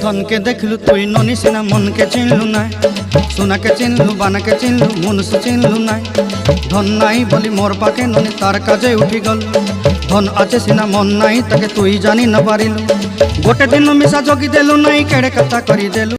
ধনকে দেখলু তুই ননি সিনা মনকে চিনলু না, সোনাকে চিনলু বানাকে চিনলু মনুষ চিনলু না। ধন নাই বলি মোর পাকে ননি তার কাজে উঠি গল, ধন আছে সিনা মন নাই তাকে তুই জানি না পারিলু। গোটে দিন মিশা জগি দেলু নাই কেড়ে কথা করি দেলু।